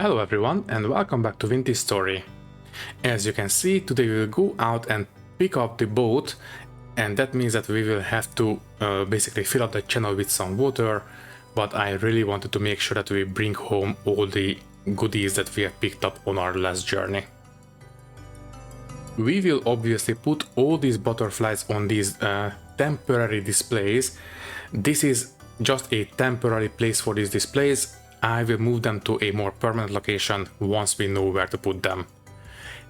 Hello everyone and welcome back to Vintage Story. As you can see, today we will go out and pick up the boat, and that means that we will have to basically fill up the channel with some water, but I really wanted to make sure that we bring home all the goodies that we have picked up on our last journey. We will obviously put all these butterflies on these temporary displays. This is just a temporary place for these displays. I will move them to a more permanent location once we know where to put them.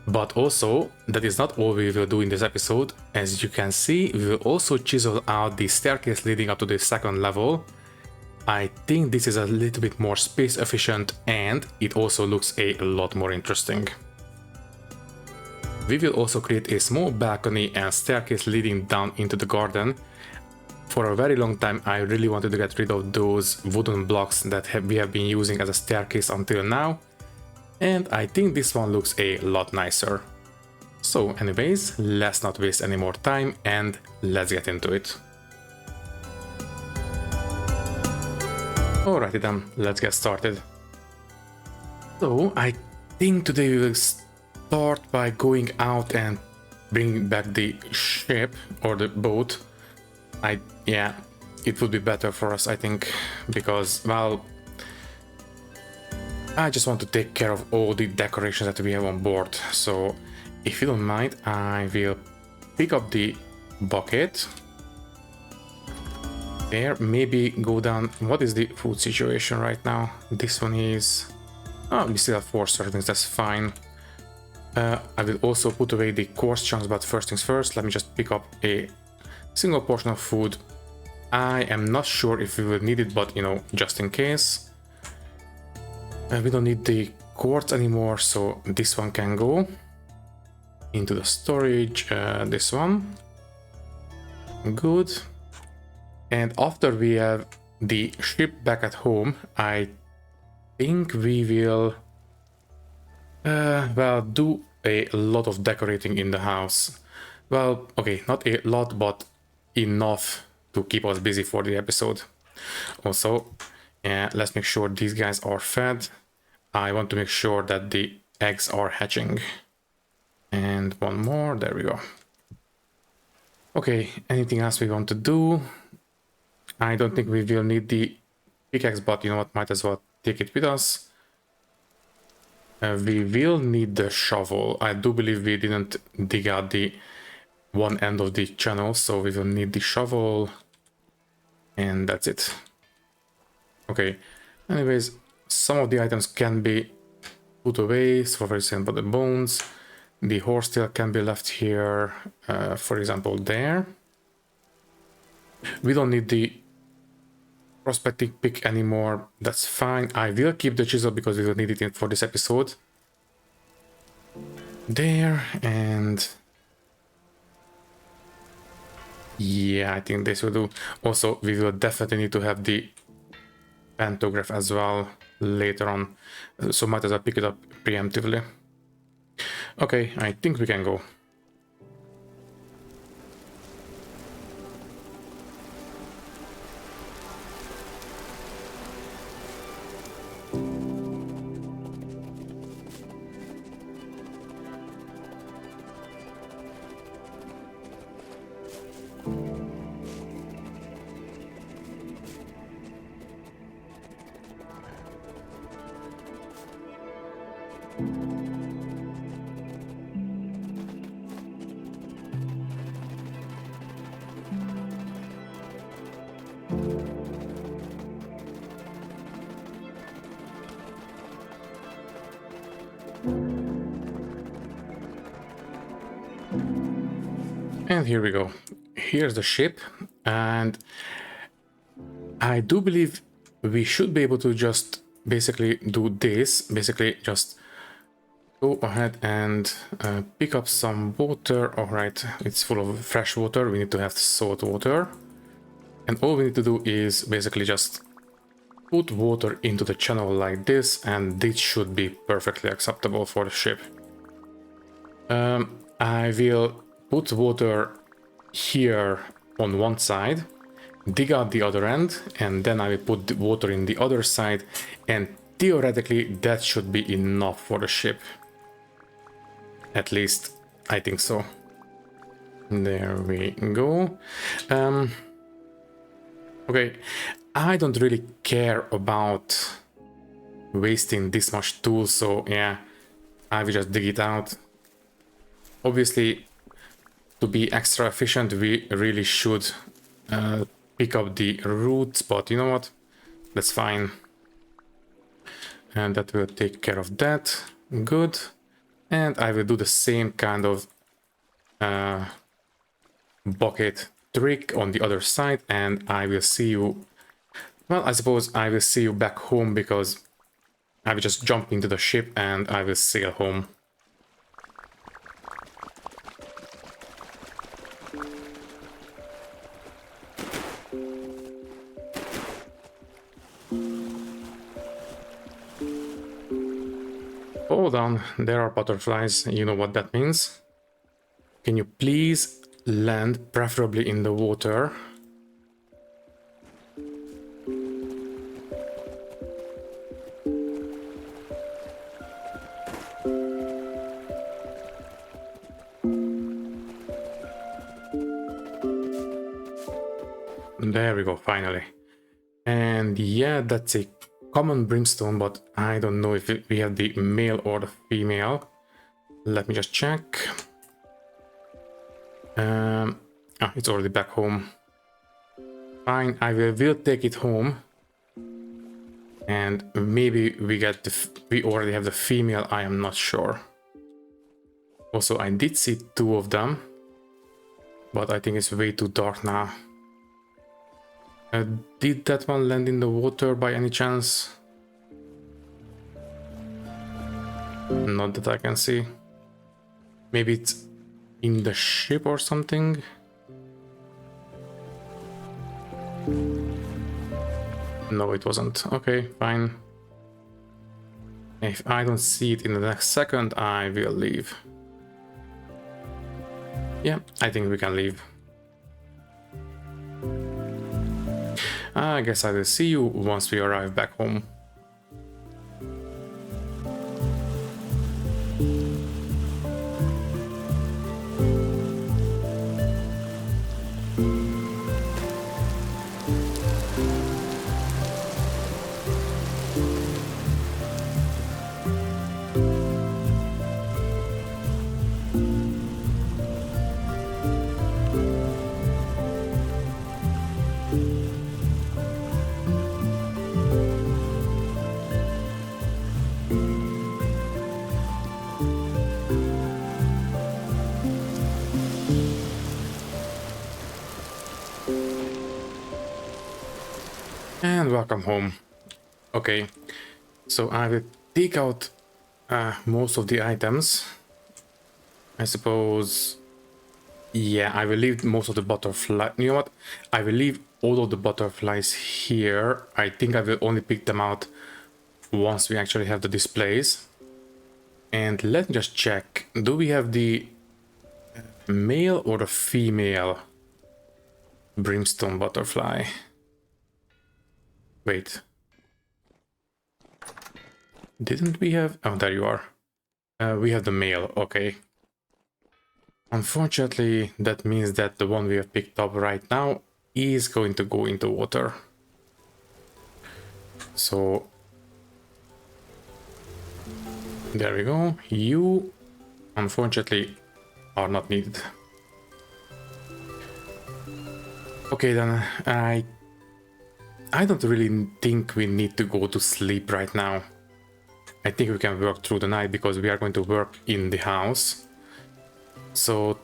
But also, that is not all we will do in this episode. As you can see, we will also chisel out the staircase leading up to the second level. I think this is a little bit more space efficient and it also looks a lot more interesting. We will also create a small balcony and staircase leading down into the garden. For a very long time I really wanted to get rid of those wooden blocks that we have been using as a staircase until now, and I think this one looks a lot nicer. So anyways, let's not waste any more time and let's get into it. Alrighty then, let's get started. So I think today we will start by going out and bringing back the ship or the boat. Yeah, it would be better for us, I think, because, well, I just want to take care of all the decorations that we have on board. So if you don't mind, I will pick up the bucket there, maybe go down. What is the food situation right now? This one is, oh, we still have 4 servings, that's fine. I will also put away the coarse chunks, but first things first, let me just pick up a single portion of food. I am not sure if we will need it, but you know, just in case. We don't need the quartz anymore, so this one can go into the storage. This one, good. And after we have the ship back at home, I think we will well, do a lot of decorating in the house. Well, okay, not a lot, but enough to keep us busy for the episode. Also, let's make sure these guys are fed. I want to make sure that the eggs are hatching. And one more, there we go. Okay, anything else we want to do? I don't think we will need the pickaxe, but you know what, might as well take it with us. We will need the shovel. I do believe we didn't dig out the one end of the channel, so we will need the shovel, and that's it. Okay, anyways, some of the items can be put away. So for example, the bones, the horsetail can be left here, for example there. We don't need the prospecting pick anymore, that's fine. I will keep the chisel because we will need it for this episode. There, and yeah, I think this will do. Also, we will definitely need to have the pantograph as well later on, so might as well pick it up preemptively. Okay, I think we can go. And here we go. Here's the ship, and I do believe we should be able to just basically do this. Basically just go ahead and pick up some water. All right, it's full of fresh water. We need to have salt water. And all we need to do is basically just put water into the channel like this, and this should be perfectly acceptable for the ship. I will put water here on one side, dig out the other end, and then I will put the water in the other side and theoretically that should be enough for the ship. At least I think so. There we go. Okay, I don't really care about wasting this much tools, so yeah, I will just dig it out. Obviously, to be extra efficient, we really should pick up the roots, but you know what? That's fine. And that will take care of that. Good. And I will do the same kind of bucket trick on the other side, and I will see you. Well, I suppose I will see you back home, because I will just jump into the ship and I will sail home. Hold on, there are butterflies, you know what that means. Can you please land, preferably in the water? There we go, finally. And yeah, that's a common brimstone, but I don't know if we have the male or the female. Let me just check. It's already back home. Fine, I will take it home. And maybe we already have the female, I am not sure. Also, I did see two of them, but I think it's way too dark now. Did that one land in the water by any chance? Not that I can see. Maybe it's in the ship or something? No, it wasn't. Okay, fine. If I don't see it in the next second, I will leave. Yeah, I think we can leave. I guess I will see you once we arrive back home. And welcome home. Okay, so I will take out most of the items. I suppose, yeah, I will leave most of the butterfly. You know what? I will leave all of the butterflies here. I think I will only pick them out once we actually have the displays. And let me just check. Do we have the male or the female brimstone butterfly? Wait. Didn't we have... Oh, there you are. We have the male, okay. Unfortunately, that means that the one we have picked up right now is going to go into water. So... there we go. You, unfortunately, are not needed. Okay, then I don't really think we need to go to sleep right now. I think we can work through the night because we are going to work in the house. So,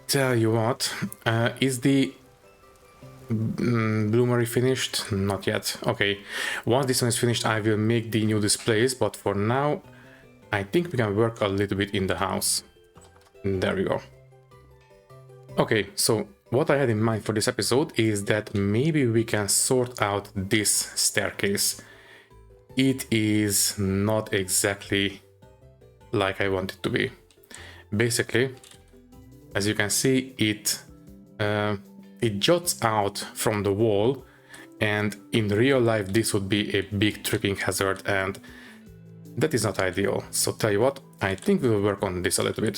tell you what, is the bloomery finished? Not yet. Okay, once this one is finished, I will make the new displays, but for now, I think we can work a little bit in the house. There we go. Okay, so what I had in mind for this episode is that maybe we can sort out this staircase. It is not exactly like I want it to be. Basically, as you can see, it juts out from the wall, and in real life this would be a big tripping hazard, and That is not ideal. So tell you what, I think we will work on this a little bit.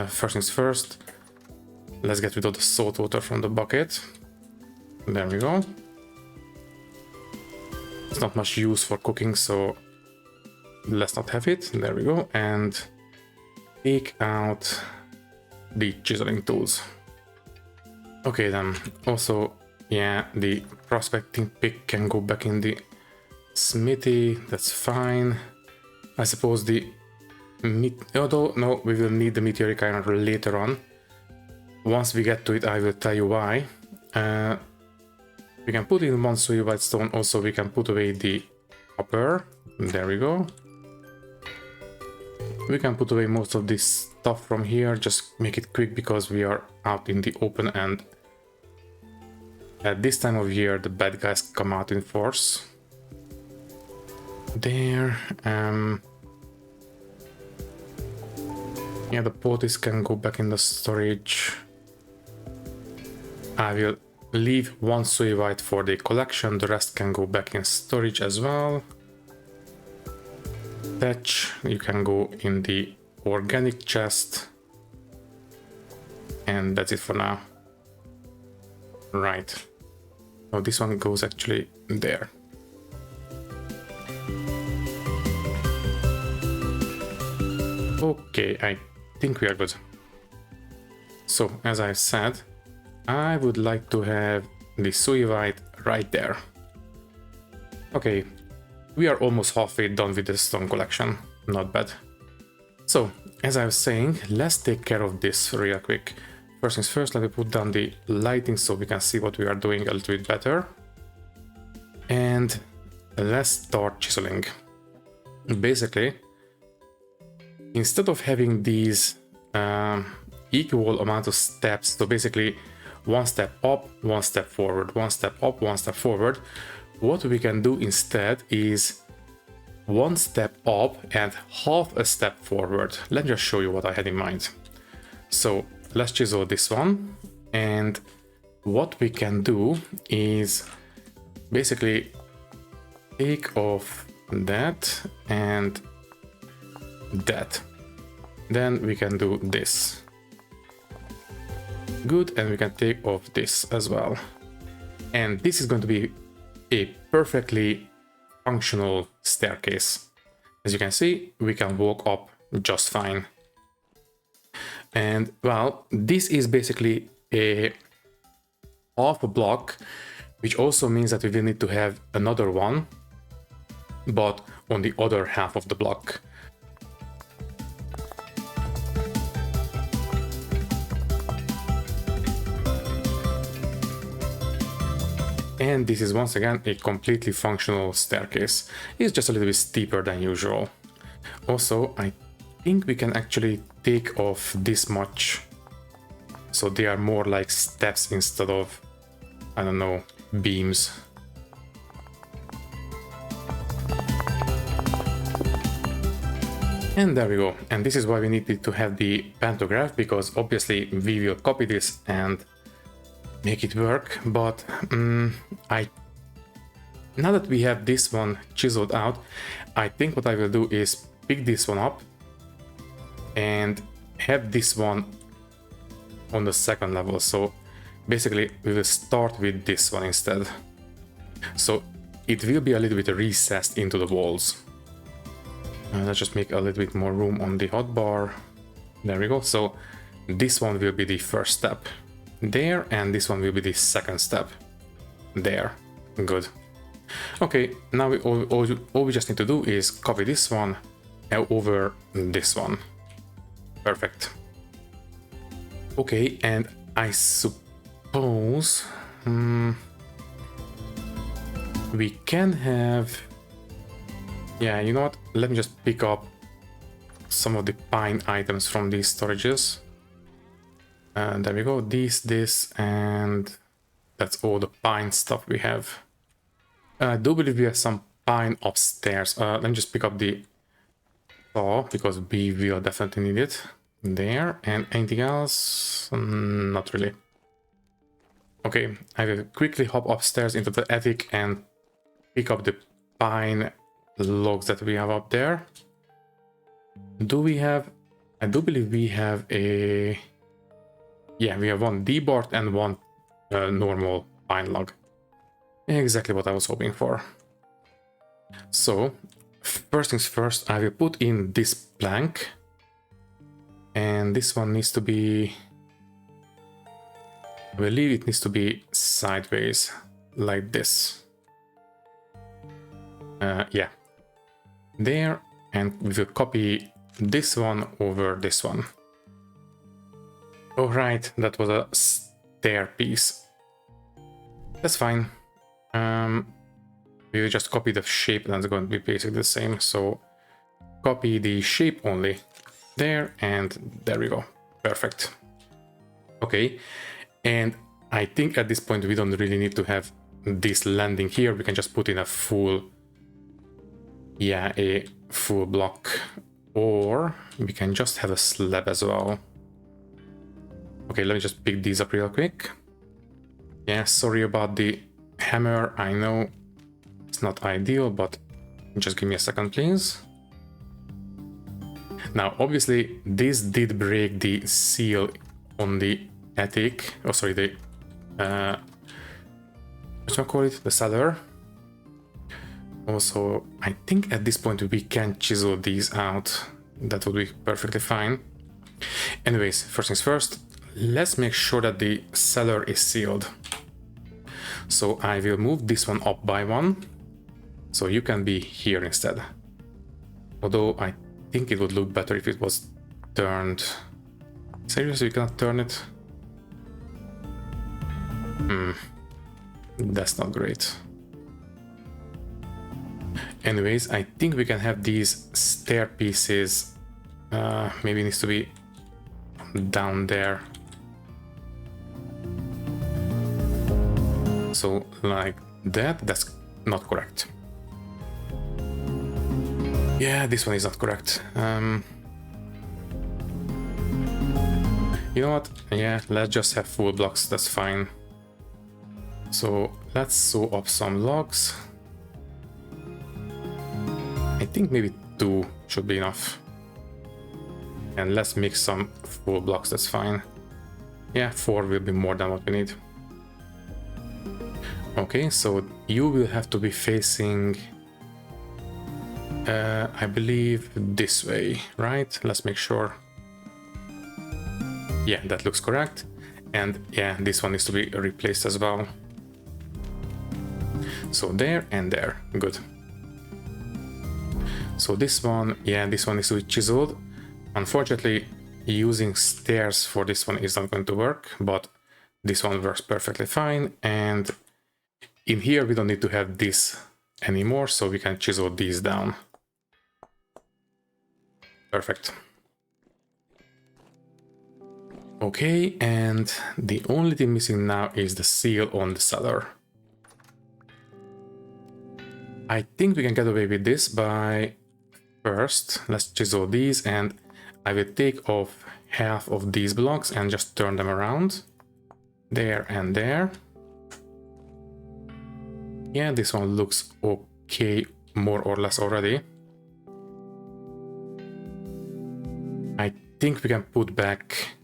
First things first, let's get rid of the salt water from the bucket. There we go. It's not much use for cooking, so let's not have it. There we go. And take out the chiseling tools. Okay then, also, yeah, the prospecting pick can go back in the smithy, that's fine. I suppose the although no, we will need the meteoric iron later on. Once we get to it, I will tell you why. We can put in one sweet white stone, also we can put away the copper. There we go. We can put away most of this stuff from here, just make it quick because we are out in the open and at this time of year the bad guys come out in force. There, yeah, the poties can go back in the storage. I will leave one soy white for the collection, the rest can go back in storage as well. Thatch, you can go in the organic chest. And that's it for now. Right. Oh, this one goes actually there. Okay, I think we are good. So, as I said, I would like to have the soy white right there. Okay, we are almost halfway done with the stone collection. Not bad. So, as I was saying, let's take care of this real quick. First things first, let me put down the lighting so we can see what we are doing a little bit better. And let's start chiseling. Basically, instead of having these equal amount of steps, so basically one step up, one step forward, one step up, one step forward, what we can do instead is one step up and half a step forward. Let me just show you what I had in mind. So let's chisel this one, and what we can do is basically take off that and that. Then we can do this. Good, and we can take off this as well. And this is going to be a perfectly functional staircase. As you can see, we can walk up just fine. And well, this is basically a half a block, which also means that we will need to have another one, but on the other half of the block. And this is once again a completely functional staircase. It's just a little bit steeper than usual. Also, I think we can actually take off this much, so they are more like steps instead of, I don't know, beams. And there we go. And this is why we needed to have the pantograph, because obviously we will copy this and make it work. But now that we have this one chiseled out, I think what I will do is pick this one up and have this one on the second level. So basically we will start with this one instead. So it will be a little bit recessed into the walls. Let's just make a little bit more room on the hotbar. There we go. So this one will be the first step there, and this one will be the second step there. Good. Okay, now all we just need to do is copy this one over this one. Perfect. Okay, and I suppose we can have, yeah, you know what, let me just pick up some of the pine items from these storages. And there we go, this, and that's all the pine stuff we have. I do believe we have some pine upstairs. Let me just pick up the saw, because we will definitely need it. There, and anything else? Not really. Okay, I will quickly hop upstairs into the attic and pick up the pine logs that we have up there. Do we have... I do believe we have a... Yeah, we have one deboard and one normal pine log. Exactly what I was hoping for. So, first things first, I will put in this plank. And this one needs to be... I believe it needs to be sideways, like this. Yeah. There, and we will copy this one over this one. Oh right, that was a stair piece. That's fine. We will just copy the shape, and it's going to be basically the same. So copy the shape only there, and there we go. Perfect. Okay, and I think at this point we don't really need to have this landing here. We can just put in a full, yeah, a full block, or we can just have a slab as well. Okay, let me just pick these up real quick. Yeah, sorry about the hammer. I know it's not ideal, but just give me a second, please. Now, obviously, this did break the seal on the attic. Oh, sorry, the what's I call it? The cellar. Also, I think at this point we can chisel these out. That would be perfectly fine. Anyways, first things first, let's make sure that the cellar is sealed. So I will move this one up by one. So you can be here instead. Although I think it would look better if it was turned. Seriously, you cannot turn it? That's not great. Anyways, I think we can have these stair pieces. Maybe it needs to be down there. So like that, that's not correct. Yeah, this one is not correct. You know what? Yeah, let's just have full blocks, that's fine. So let's sew up some logs. I think maybe 2 should be enough. And let's mix some full blocks, that's fine. Yeah, 4 will be more than what we need. Okay, so you will have to be facing, I believe, this way, right? Let's make sure. Yeah, that looks correct. And yeah, this one needs to be replaced as well. So there and there, good. So this one, yeah, this one needs to be chiseled. Unfortunately, using stairs for this one is not going to work, but this one works perfectly fine. And in here, we don't need to have this anymore, so we can chisel these down. Perfect. Okay, and the only thing missing now is the seal on the cellar. I think we can get away with this by first, let's chisel these, and I will take off half of these blocks and just turn them around. There and there. Yeah, this one looks okay, more or less already. I think we can put back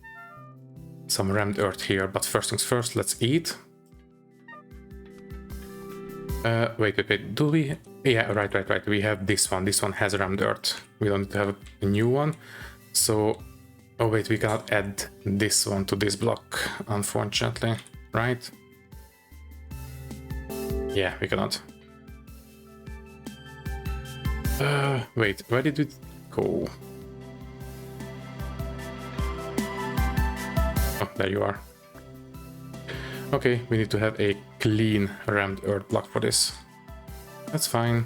some rammed earth here, but first things first, let's eat. Wait, do we... Yeah, right, we have this one. This one has rammed earth. We don't have a new one. So, oh wait, we cannot add this one to this block, unfortunately, right? Yeah, we cannot. Wait, where did it go? Oh, there you are. Okay, we need to have a clean rammed earth block for this. That's fine.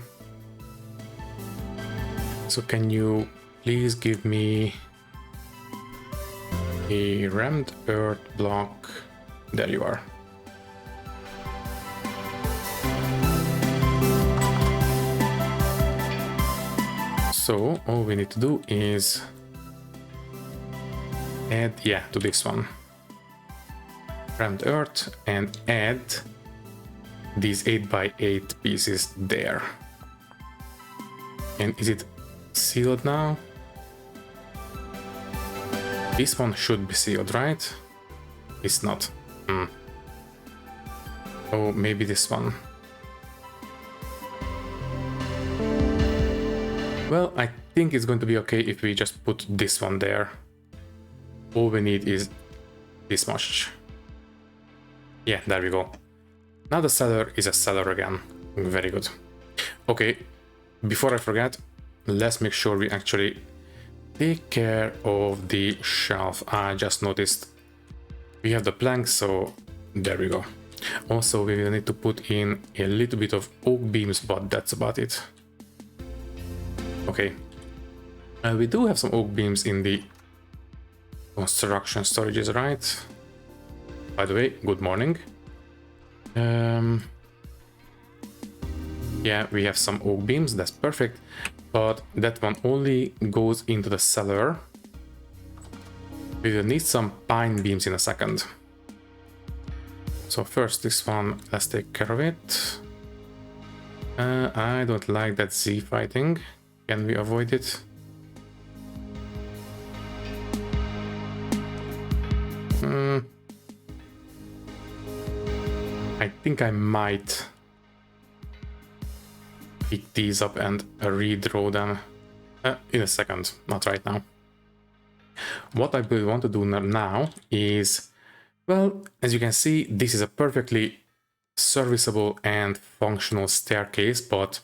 So can you please give me a rammed earth block? There you are. So all we need to do is add, yeah, to this one. Rammed earth and add these 8x8 pieces there. And is it sealed now? This one should be sealed, right? It's not. Oh, maybe this one. Well, I think it's going to be okay if we just put this one there. All we need is this much. Yeah, there we go. Now the cellar is a cellar again. Very good. Okay, before I forget, let's make sure we actually take care of the shelf. I just noticed we have the planks, so there we go. Also, we will need to put in a little bit of oak beams, but that's about it. Okay, we do have some oak beams in the construction storages, right? By the way, good morning. Yeah, we have some oak beams, that's perfect, but that one only goes into the cellar. We will need some pine beams in a second. So first this one, let's take care of it. I don't like that Z fighting. Can we avoid it? I think I might pick these up and redraw them in a second, not right now. What I will want to do now is, well, as you can see, this is a perfectly serviceable and functional staircase, but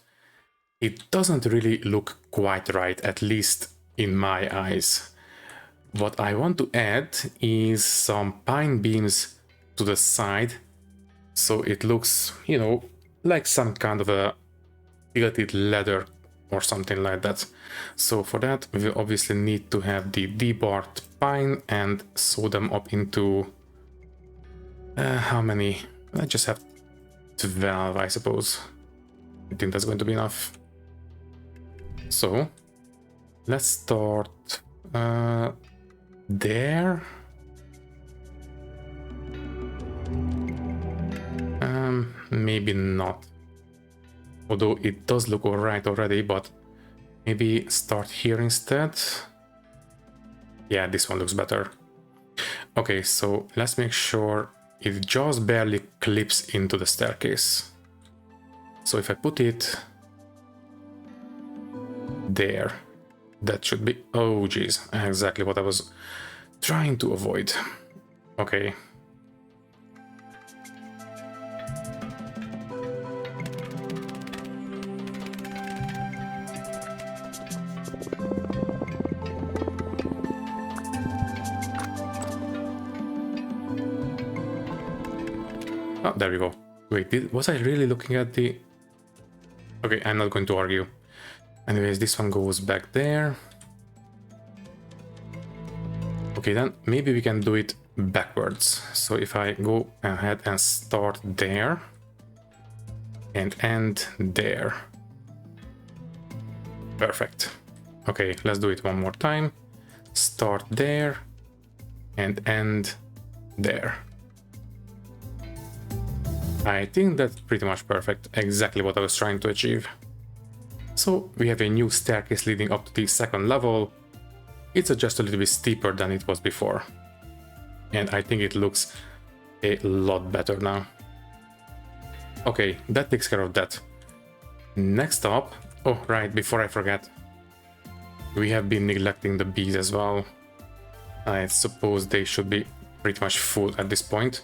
it doesn't really look quite right, at least in my eyes. What I want to add is some pine beams to the side, so it looks, you know, like some kind of a tilted ladder or something like that. So for that, we will obviously need to have the debarked pine and sew them up into how many? I just have 12, I suppose. I think that's going to be enough. So let's start there. Maybe not. Although it does look alright already, but maybe start here instead. Yeah, this one looks better. Okay, so let's make sure it just barely clips into the staircase. So if I put it there, that should be... Oh, geez, exactly what I was trying to avoid. Okay. Oh, there we go. Wait, was I really looking at the... Okay, I'm not going to argue. Anyways, this one goes back there. Okay, then maybe we can do it backwards. So if I go ahead and start there and end there. Perfect. Okay, let's do it one more time. Start there and end there. I think that's pretty much perfect, exactly what I was trying to achieve. So we have a new staircase leading up to the second level. It's just a little bit steeper than it was before. And I think it looks a lot better now. Okay, that takes care of that. Next up, oh right, before I forget, we have been neglecting the bees as well. I suppose they should be pretty much full at this point.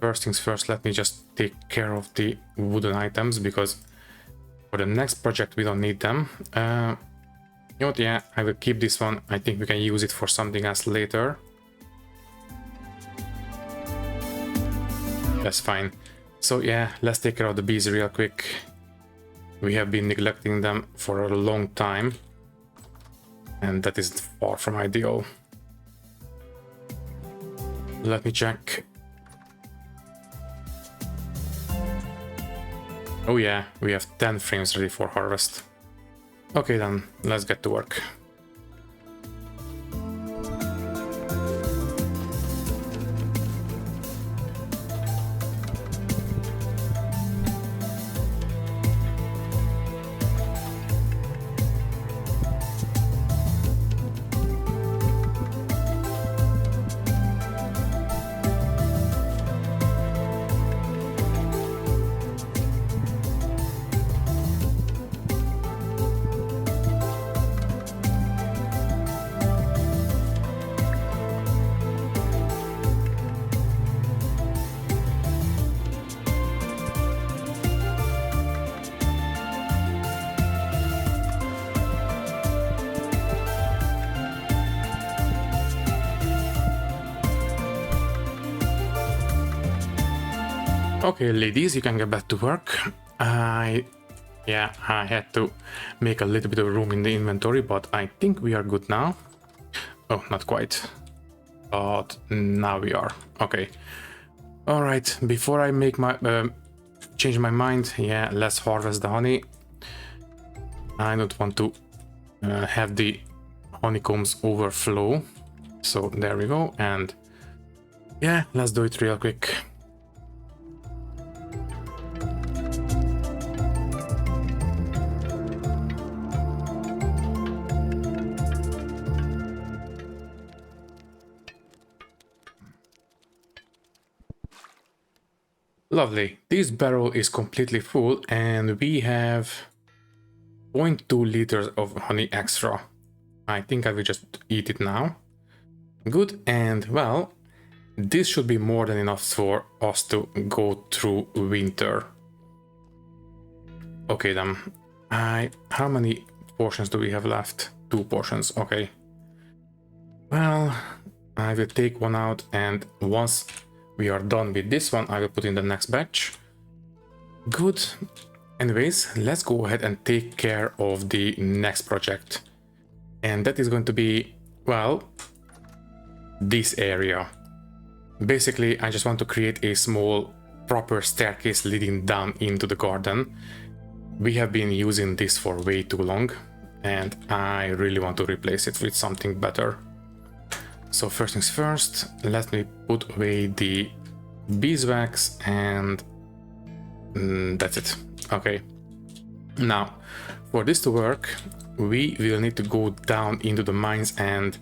First things first, let me just take care of the wooden items, because for the next project we don't need them. You know what, yeah, I will keep this one. I think we can use it for something else later. That's fine. So yeah, let's take care of the bees real quick. We have been neglecting them for a long time, and that is far from ideal. Let me check. Oh yeah, we have 10 frames ready for harvest. Okay then, let's get to work. Okay, ladies, you can get back to work. I had to make a little bit of room in the inventory, but I think we are good now. Oh, not quite. But now we are. Okay. All right. Before I make my change my mind, yeah, let's harvest the honey. I don't want to have the honeycombs overflow. So there we go. And yeah, let's do it real quick. Lovely. This barrel is completely full and we have 0.2 liters of honey extra. I think I will just eat it now. Good, and well, this should be more than enough for us to go through winter. Okay then, how many portions do we have left? 2 portions, okay. Well, I will take one out, and once we are done with this one, I will put in the next batch. Good. Anyways, let's go ahead and take care of the next project. And that is going to be, well, this area. Basically, I just want to create a small proper staircase leading down into the garden. We have been using this for way too long, and I really want to replace it with something better. So first things first, let me put away the beeswax, and that's it. Okay. Now, for this to work, we will need to go down into the mines and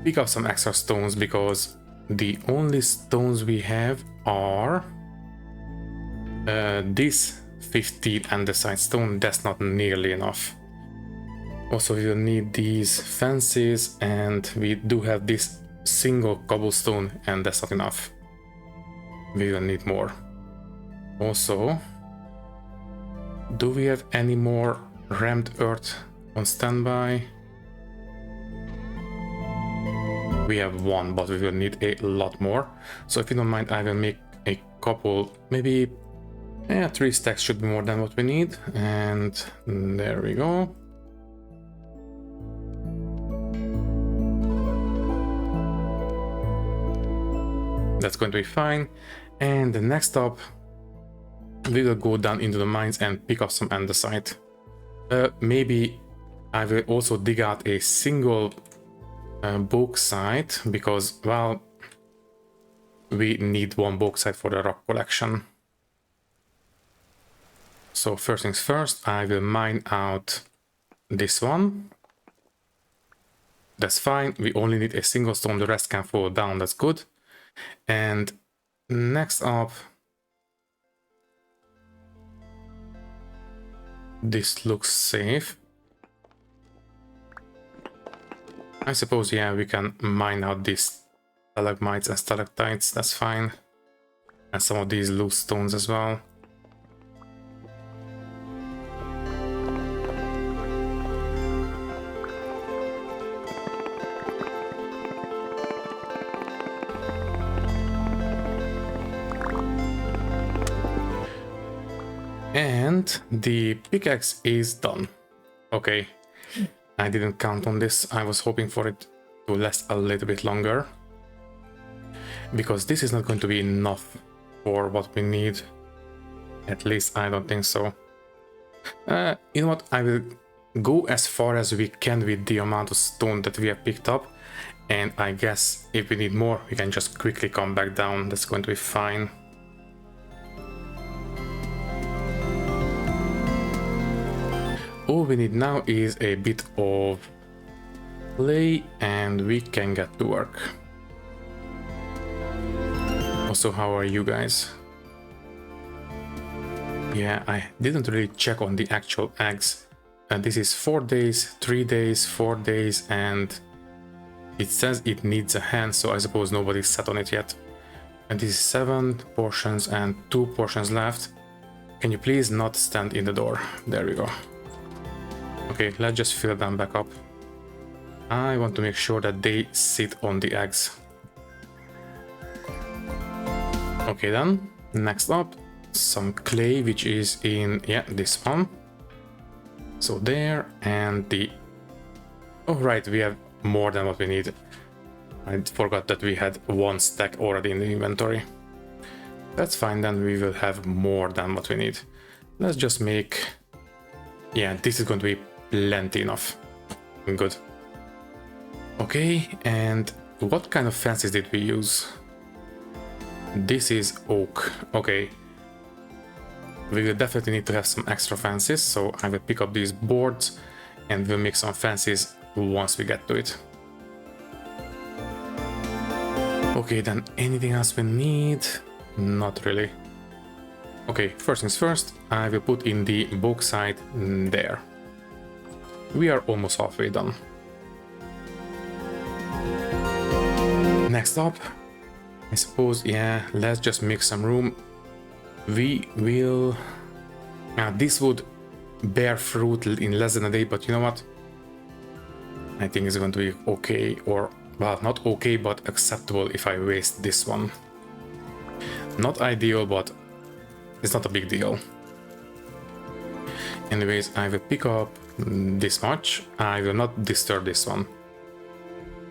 pick up some extra stones, because the only stones we have are this 15 andesite stone. That's not nearly enough. Also, we will need these fences, and we do have this single cobblestone, and that's not enough. We will need more. Also, do we have any more rammed earth on standby? We have one, but we will need a lot more. So if you don't mind, I will make a couple, maybe 3 stacks should be more than what we need. And there we go. That's going to be fine. And next up, we will go down into the mines and pick up some andesite. Maybe I will also dig out a single bauxite, because, well, we need 1 bauxite for the rock collection. So first things first, I will mine out this one. That's fine. We only need a single stone, the rest can fall down. That's good. And next up, this looks safe. I suppose, yeah, we can mine out these stalagmites and stalactites, that's fine. And some of these loose stones as well. And the pickaxe is done. Okay, I didn't count on this. I was hoping for it to last a little bit longer, because this is not going to be enough for what we need. At least I don't think so. You know what, I will go as far as we can with the amount of stone that we have picked up, and I guess if we need more, we can just quickly come back down. That's going to be fine. All we need now is a bit of clay, and we can get to work. Also, how are you guys? Yeah, I didn't really check on the actual eggs. This is 4 days, 3 days, 4 days, and it says it needs a hen, so I suppose nobody's sat on it yet. And this is 7 portions and 2 portions left. Can you please not stand in the door? There we go. Okay, let's just fill them back up. I want to make sure that they sit on the eggs. Okay then, Next up, some clay, which is in, yeah, this one. So there, and the... Oh, right, we have more than what we need. I forgot that we had one stack already in the inventory. That's fine, then we will have more than what we need. Let's just make... Yeah, this is going to be plenty enough. Good. Okay, and what kind of fences did we use? This is oak. Okay. We will definitely need to have some extra fences, so I will pick up these boards and we'll make some fences once we get to it. Okay, then anything else we need? Not really. Okay, first things first, I will put in the bauxite there. We are almost halfway done. Next up, I suppose, yeah, let's just make some room. We will... this would bear fruit in less than a day, but you know what? I think it's going to be okay, or, well, not okay, but acceptable if I waste this one. Not ideal, but it's not a big deal. Anyways, I will pick up this much. I will not disturb this one.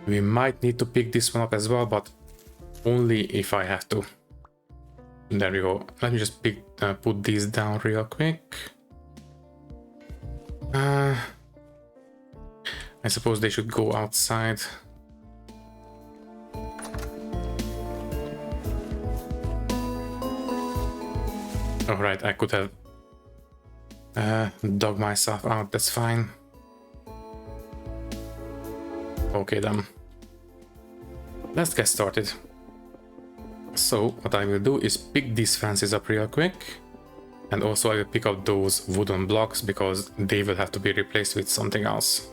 We might need to pick this one up as well, but only if I have to. There we go. Let me just put these down real quick. I suppose they should go outside. Alright, I could have dug myself out, that's fine. Okay then. Let's get started. So what I will do is pick these fences up real quick, and also I will pick up those wooden blocks because they will have to be replaced with something else.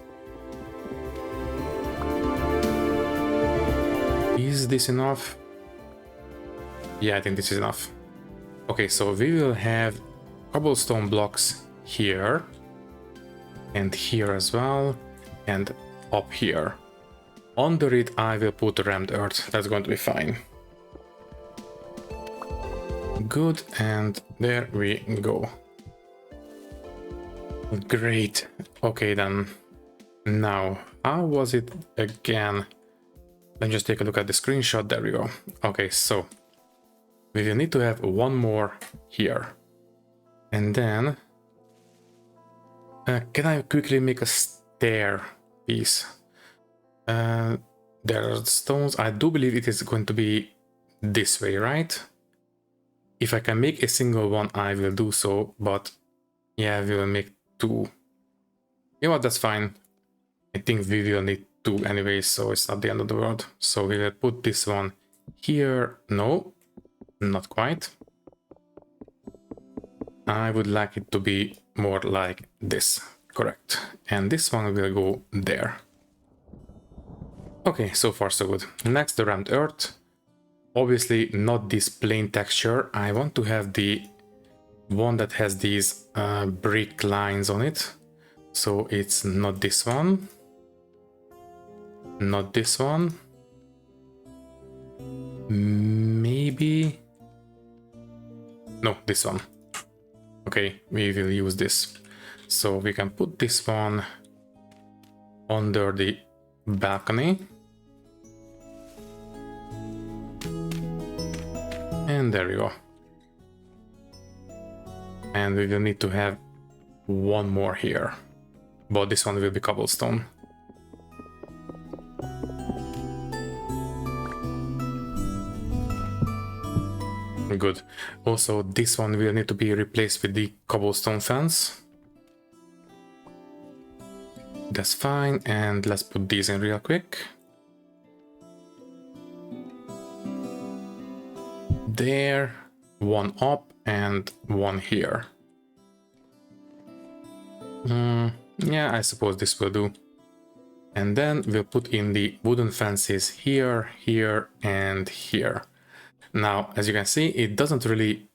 Is this enough? Yeah, I think this is enough. Okay, so we will have cobblestone blocks here and here as well, and up here. Under it I will put rammed earth. That's going to be fine. Good, and there we go. Great. Okay then. Now, how was it again? Let's just take a look at the screenshot. There we go. Okay, so we will need to have one more here. And then can I quickly make a stair piece? There are stones. I do believe it is going to be this way, right? If I can make a single one, I will do so, but yeah, we will make two. You know what, that's fine. I think we will need two anyway, so it's not the end of the world. So we will put this one here. No, not quite. I would like it to be more like this, correct. And this one will go there. Okay, so far so good. Next, the rammed earth. Obviously not this plain texture. I want to have the one that has these brick lines on it. So it's not this one. Not this one. Maybe... No, this one. Okay, we will use this. So we can put this one under the balcony. And there we go. And we will need to have one more here. But this one will be cobblestone. Good. Also, this one will need to be replaced with the cobblestone fence. That's fine. And let's put these in real quick. There, one up and one here. Yeah, I suppose this will do. And then we'll put in the wooden fences here, here, and here. Now, as you can see, it doesn't really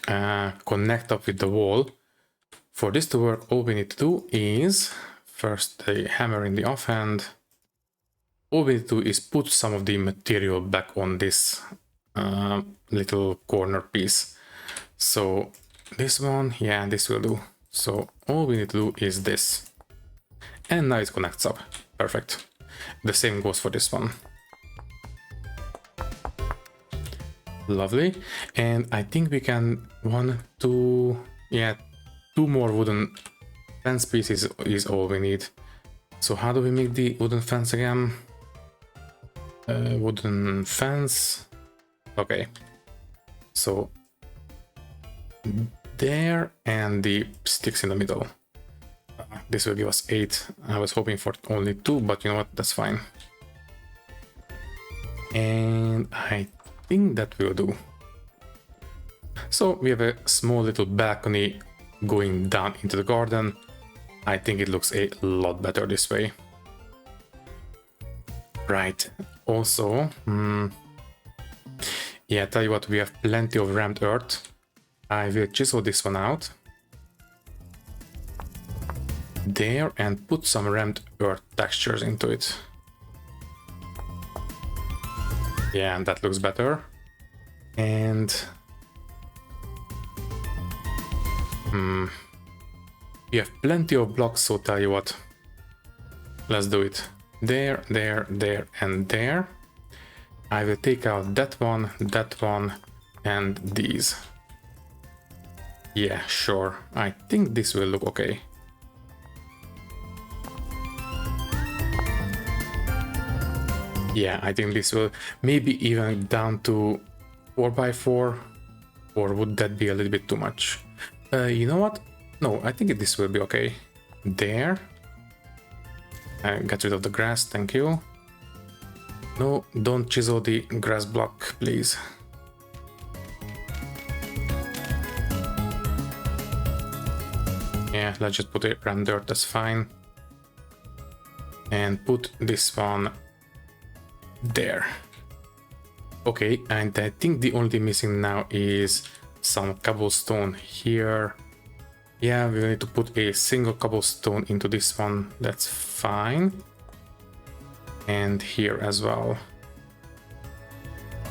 connect up with the wall. For this to work, all we need to do is first the hammer in the offhand. All we need to do is put some of the material back on this little corner piece. So this one, yeah, this will do. So all we need to do is this. And now it connects up. Perfect. The same goes for this one. Lovely. And I think we can two more wooden fence pieces is all we need. So how do we make the wooden fence again? Wooden fence. Okay. So there, and the sticks in the middle. This will give us 8. I was hoping for only 2, but you know what, that's fine. And I think that will do. So we have a small little balcony going down into the garden. I think it looks a lot better this way. Right, also, yeah, tell you what, we have plenty of rammed earth. I will chisel this one out. There, and put some rammed earth textures into it. Yeah, and that looks better. And we have plenty of blocks, so tell you what, let's do it. There, there, there, and there. I will take out that one, and these. Yeah, sure. I think this will look okay. Yeah, I think this will maybe even down to 4x4, or would that be a little bit too much? You know what? No, I think this will be okay. There. Get rid of the grass, thank you. No, don't chisel the grass block, please. Yeah, let's just put it around dirt, that's fine. And put this one there. Okay, and I think the only thing missing now is some cobblestone here. Yeah, we need to put a single cobblestone into this one, that's fine. And here as well.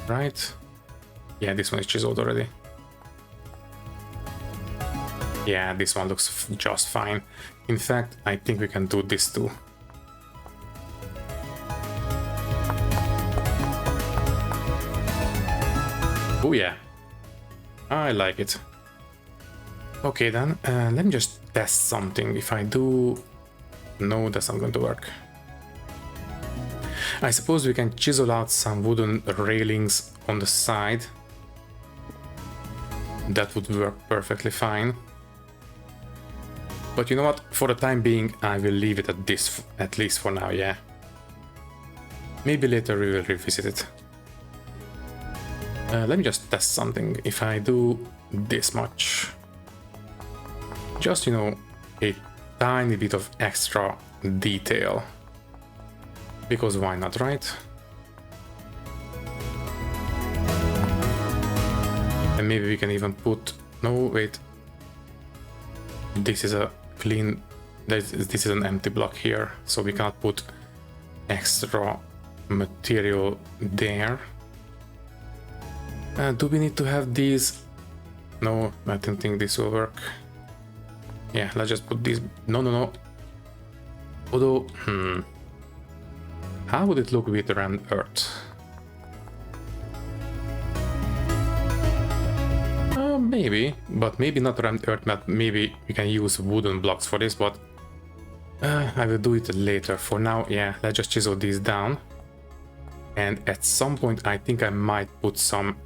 Right? Yeah, this one is chiseled already. Yeah, this one looks just fine. In fact, I think we can do this too. Oh yeah, I like it. Okay then, let me just test something. If I do... No, that's not going to work. I suppose we can chisel out some wooden railings on the side. That would work perfectly fine. But you know what, for the time being, I will leave it at this, at least for now, yeah. Maybe later we will revisit it. Let me just test something. If I do this much, just, you know, a tiny bit of extra detail, because why not, right? And maybe we can even put, no, wait, this is a clean, this is an empty block here, so we cannot put extra material there. Do we need to have these? No, I don't think this will work. Yeah, let's just put these. No. Although, how would it look with rammed earth? Maybe, but maybe not rammed earth, but maybe we can use wooden blocks for this, but I will do it later. For now, yeah, let's just chisel these down. And at some point, I think I might put some,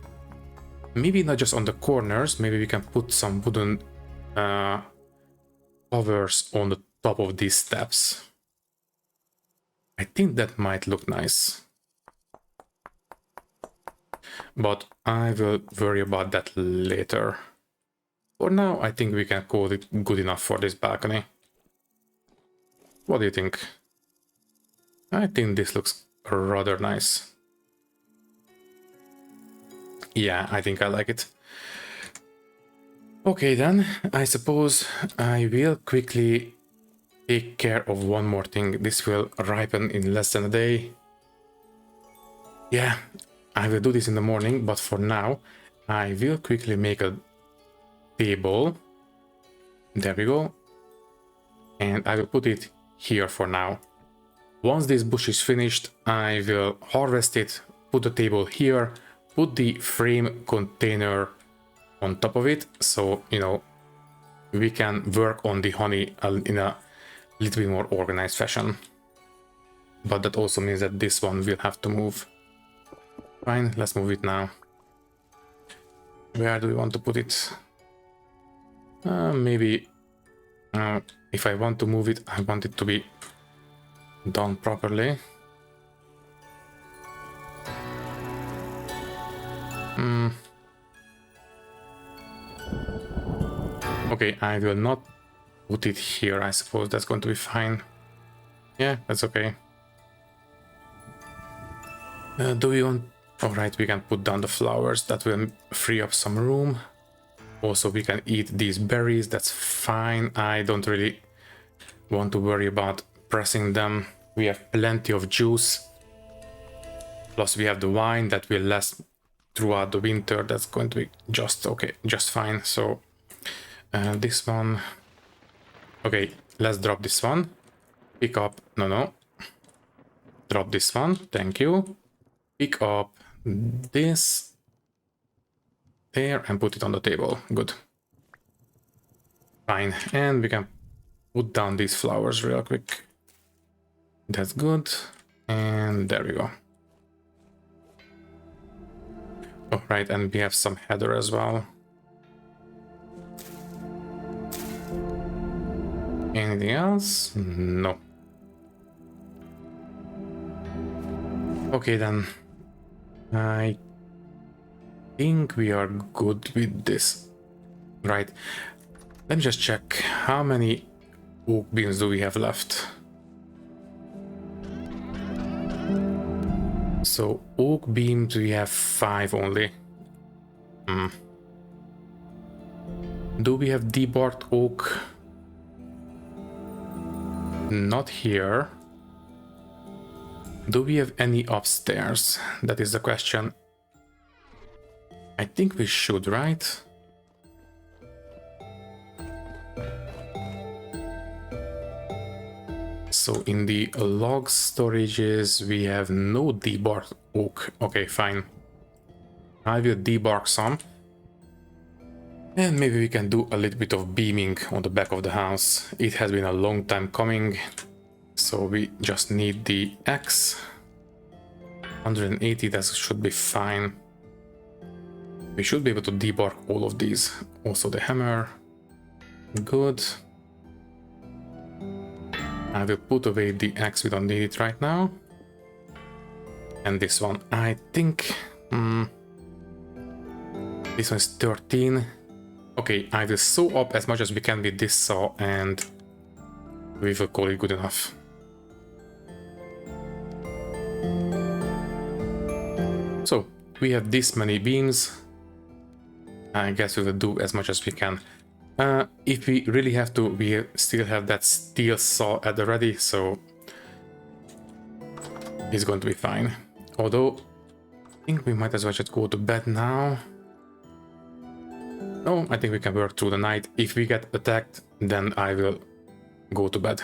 maybe not just on the corners, maybe we can put some wooden covers on the top of these steps. I think that might look nice. But I will worry about that later. For now, I think we can call it good enough for this balcony. What do you think? I think this looks rather nice. Yeah, I think I like it. Okay then, I suppose I will quickly take care of one more thing. This will ripen in less than a day. Yeah, I will do this in the morning, but for now, I will quickly make a table. There we go. And I will put it here for now. Once this bush is finished, I will harvest it, put the table here, put the frame container on top of it, so, you know, we can work on the honey in a little bit more organized fashion. But that also means that this one will have to move. Fine, let's move it now. Where do we want to put it? Maybe if I want to move it, I want it to be done properly. Okay, I will not put it here. I suppose that's going to be fine. Yeah, that's okay. Do we want... Alright, we can put down the flowers. That will free up some room. Also, we can eat these berries. That's fine. I don't really want to worry about pressing them. We have plenty of juice. Plus, we have the wine that will last throughout the winter. That's going to be just okay, just fine. So, this one... Okay, let's drop this one. Pick up... No. Drop this one. Thank you. Pick up this there and put it on the table. Good. Fine. And we can put down these flowers real quick. That's good. And there we go. Oh, right. And we have some heather as well. Anything else? No. Okay, then. I think we are good with this. Right. Let me just check. How many oak beams do we have left? So, oak beams, we have 5 only. Do we have debarked oak? Not here. Do we have any upstairs? That is the question. I think we should, right? So in the log storages, we have no debarked oak. Okay, fine. I will debark some. And maybe we can do a little bit of beaming on the back of the house. It has been a long time coming. So we just need the axe. 180, that should be fine. We should be able to debark all of these. Also the hammer. Good. I will put away the axe, we don't need it right now. And this one, I think... this one is 13. Okay, I will saw up as much as we can with this saw and we will call it good enough. So, we have this many beams. I guess we will do as much as we can. If we really have to, we still have that steel saw at the ready, so it's going to be fine. Although, I think we might as well just go to bed now. No, I think we can work through the night. If we get attacked, then I will go to bed.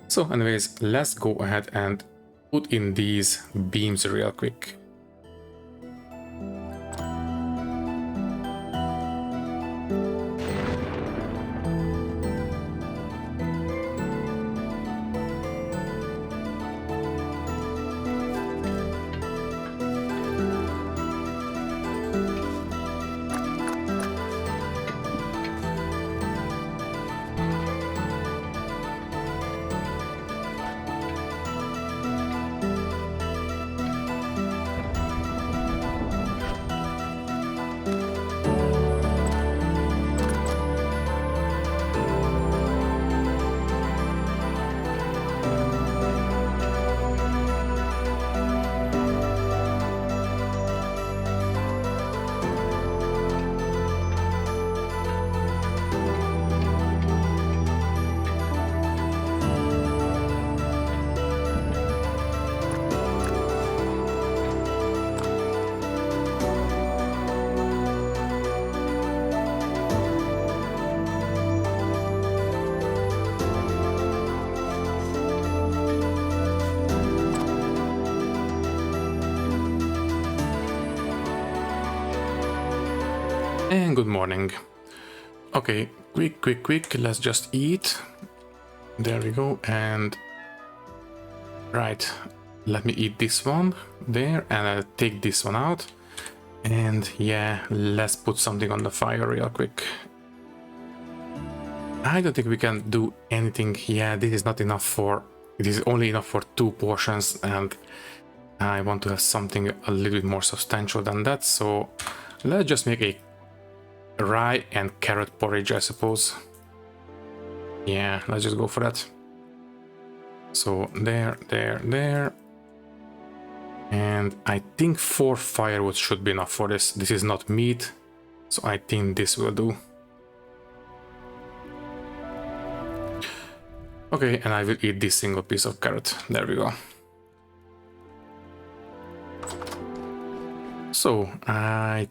So anyways, let's go ahead and put in these beams real quick. And good morning. Okay, quick, let's just eat. There we go, and right, let me eat this one there, and I'll take this one out. And yeah, let's put something on the fire real quick. I don't think we can do anything. Yeah, this is not enough for... It is only enough for 2 portions, and I want to have something a little bit more substantial than that, so let's just make a rye and carrot porridge, I suppose. Yeah, let's just go for that. So there. And I think 4 firewood should be enough for this. This is not meat, so I think this will do. Okay, and I will eat this single piece of carrot. There we go. So, I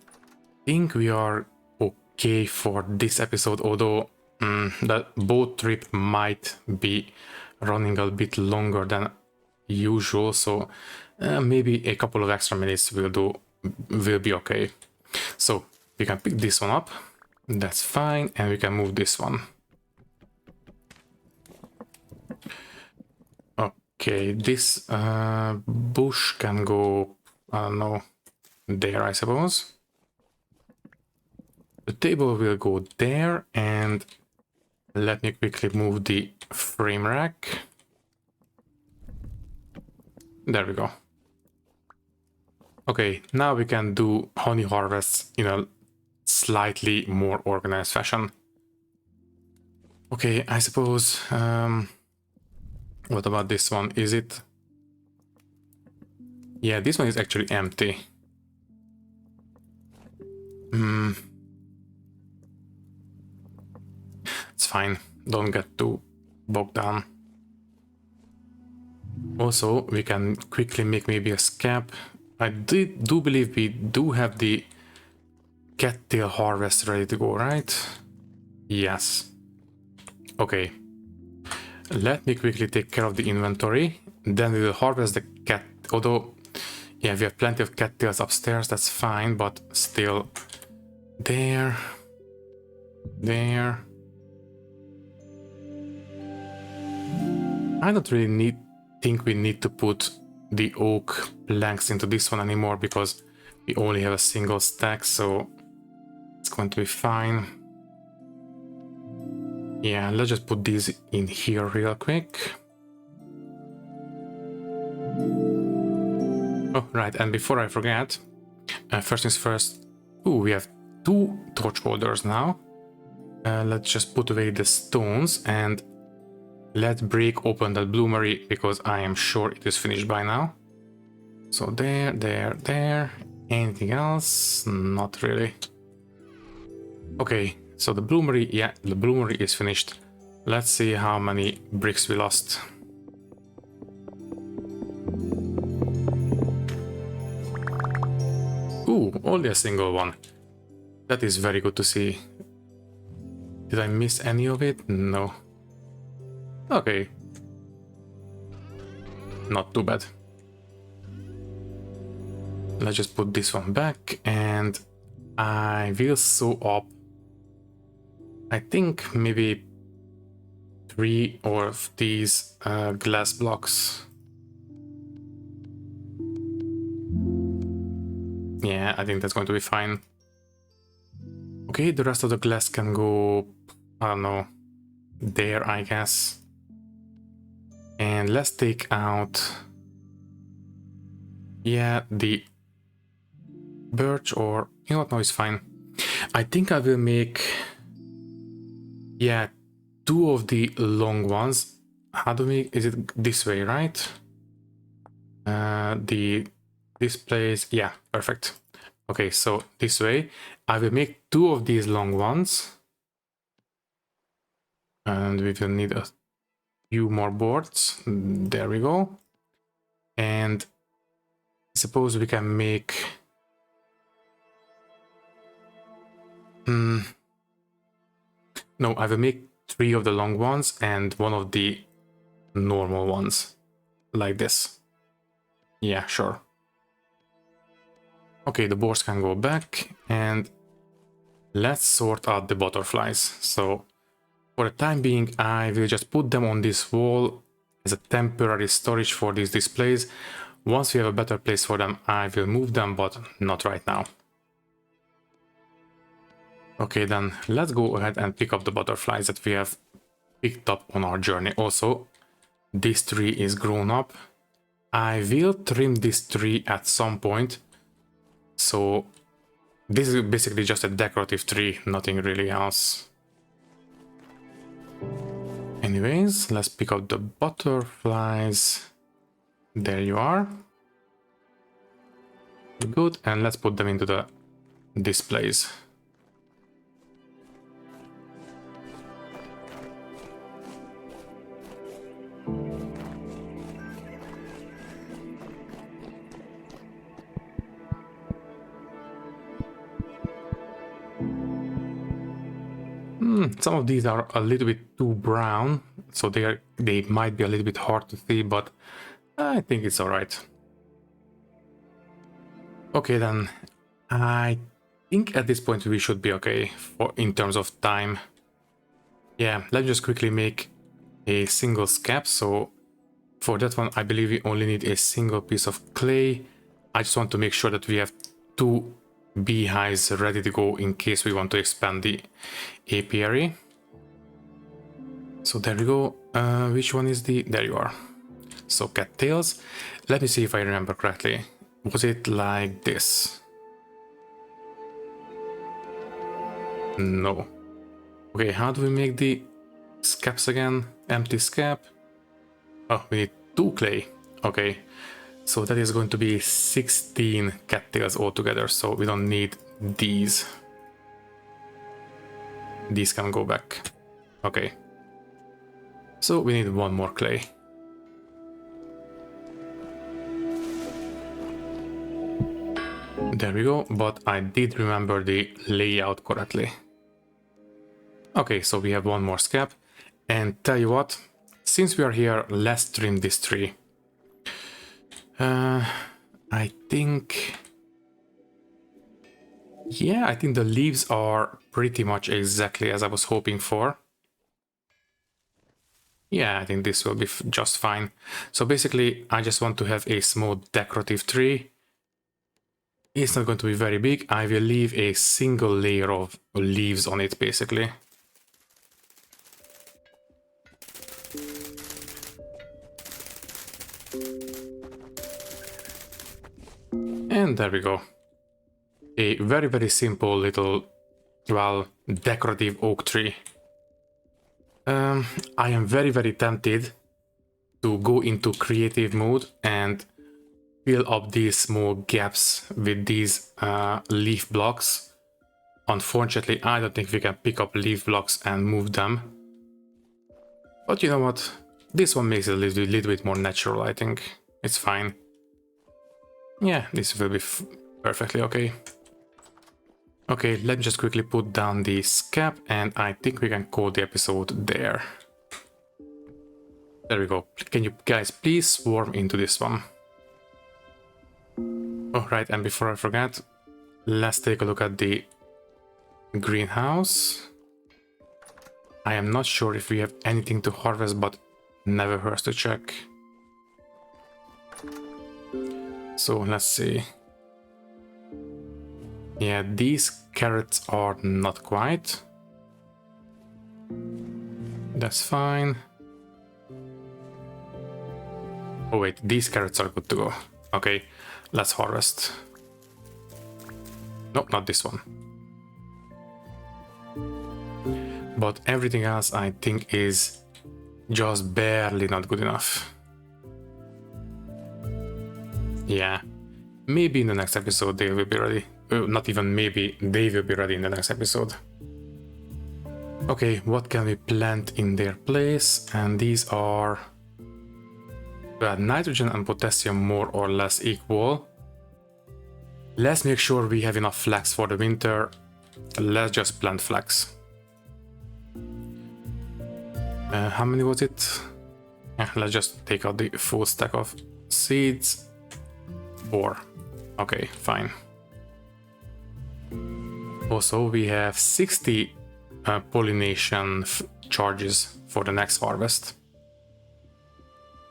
think we are okay for this episode, although the boat trip might be running a bit longer than usual, so maybe a couple of extra minutes will be okay. So we can pick this one up, that's fine, and we can move this one. Okay, this bush can go, I don't know, there, I suppose. The table will go there, and let me quickly move the frame rack. There we go. Okay, now we can do honey harvests in a slightly more organized fashion. Okay, I suppose... what about this one? Is it... Yeah, this one is actually empty. It's fine, don't get too bogged down. Also, we can quickly make maybe a scab. I do believe we do have the cattail harvest ready to go, right? Yes. Okay. Let me quickly take care of the inventory. Then we will harvest the cat. Although, yeah, we have plenty of cattails upstairs, that's fine, but still... There. I don't really think we need to put the oak planks into this one anymore, because we only have a single stack, so it's going to be fine. Yeah, let's just put these in here real quick. Oh, right, and before I forget, first things first. Ooh, we have 2 torch holders now. Let's just put away the stones and let's break open that bloomery, because I am sure it is finished by now. So there. Anything else? Not really. Okay, so the bloomery, yeah, the bloomery is finished. Let's see how many bricks we lost. Ooh, only a single one. That is very good to see. Did I miss any of it? No. Okay. Not too bad. Let's just put this one back, and I will sew up, I think maybe 3 of these glass blocks. Yeah, I think that's going to be fine. Okay, the rest of the glass can go, I don't know, there, I guess. And let's take out, yeah, the birch, or, you know what, no, it's fine. I think I will make, yeah, 2 of the long ones. How do we, is it this way, right? This place, yeah, perfect. Okay, so this way, I will make 2 of these long ones. And we will need a few more boards. There we go. And I suppose we can make... No, I will make 3 of the long ones and 1 of the normal ones. Like this. Yeah, sure. Okay, the boards can go back, and let's sort out the butterflies. So for the time being, I will just put them on this wall as a temporary storage for these displays. Once we have a better place for them, I will move them, but not right now. Okay, then let's go ahead and pick up the butterflies that we have picked up on our journey. Also, this tree is grown up. I will trim this tree at some point. So this is basically just a decorative tree, nothing really else. Anyways, let's pick up the butterflies. There you are. Good, and let's put them into the displays. Some of these are a little bit too brown, so they might be a little bit hard to see, but I think it's alright. Okay, then I think at this point we should be okay in terms of time. Yeah, let's just quickly make a single scab. So for that one, I believe we only need a single piece of clay. I just want to make sure that we have 2 beehives ready to go in case we want to expand the apiary. So there we go. Which one is the... There you are. So cattails. Let me see if I remember correctly. Was it like this? No. Okay, how do we make the scabs again? Empty scab. Oh, we need 2 clay. Okay. So that is going to be 16 cattails altogether, so we don't need these. These can go back. Okay. So we need 1 more clay. There we go, but I did remember the layout correctly. Okay, so we have 1 more scab. And tell you what, since we are here, let's trim this tree. I think... Yeah, I think the leaves are pretty much exactly as I was hoping for. Yeah, I think this will be just fine. So basically, I just want to have a small decorative tree. It's not going to be very big. I will leave a single layer of leaves on it, basically. And there we go. A very, very simple little, well, decorative oak tree. I am very, very tempted to go into creative mode and fill up these small gaps with these leaf blocks. Unfortunately, I don't think we can pick up leaf blocks and move them. But you know what? This one makes it a little bit more natural, I think. It's fine. Yeah, this will be perfectly okay. Okay, let me just quickly put down the scab, and I think we can call the episode there. There we go. Can you guys please swarm into this one? Oh, right, and before I forget, let's take a look at the greenhouse. I am not sure if we have anything to harvest, but never hurts to check. So let's see. Yeah, these carrots are not quite. That's fine. Oh wait, these carrots are good to go. Okay, let's harvest. No, not this one. But everything else I think is just barely not good enough. Yeah, maybe in the next episode they will be ready. Not even maybe, they will be ready in the next episode. Okay, what can we plant in their place? And these are... well, nitrogen and potassium more or less equal. Let's make sure we have enough flax for the winter. Let's just plant flax. How many was it? Yeah, let's just take out the full stack of seeds. 4. Okay, fine. Also, we have 60 pollination charges for the next harvest.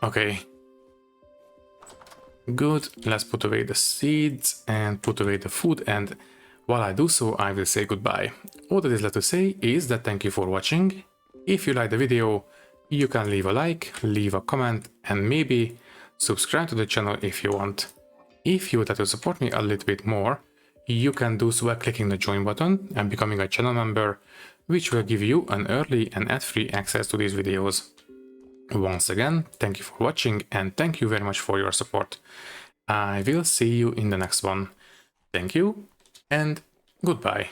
Okay. Good, let's put away the seeds and put away the food, and while I do so, I will say goodbye. All that is left to say is that thank you for watching. If you like the video, you can leave a like, leave a comment, and maybe subscribe to the channel if you want. If you would like to support me a little bit more, you can do so by clicking the join button and becoming a channel member, which will give you an early and ad-free access to these videos. Once again, thank you for watching and thank you very much for your support. I will see you in the next one. Thank you and goodbye.